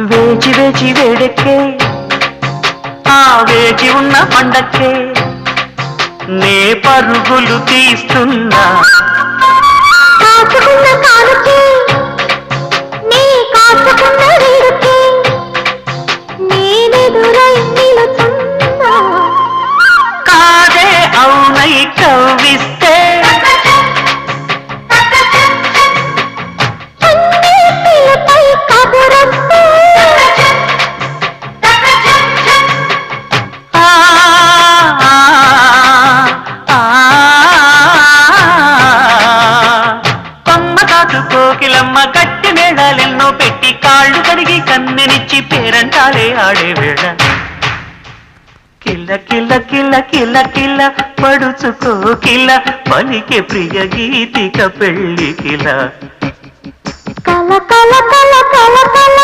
వేచి వేచి వేడెక్కే ఆ వేచి ఉన్న పండక్కే నే పరుగులు తీస్తున్నా కాచుకున్న కానుకే నీ కాచుకున్న వేడుకే నేనెదురై నిలుచున్నా కాదే అవునై కవ్విస్తే అన్నిటిపై కబురొస్తే ఆ, ఆ, ఆ, కొమ్మ కాదు కోకిలమ్మ గట్టి మేళాలెన్నో పెట్టి కాళ్ళు కడిగి కన్నెనిచ్చి పేరంటాలే ఆడే వేళ కిల్ల కిల్ల కిల్ల కిల్ల కిల్ల పడుచుకో కిల్ల పలికే ప్రియ గీతిక పెళ్ళి కిల కల కల కల కల కల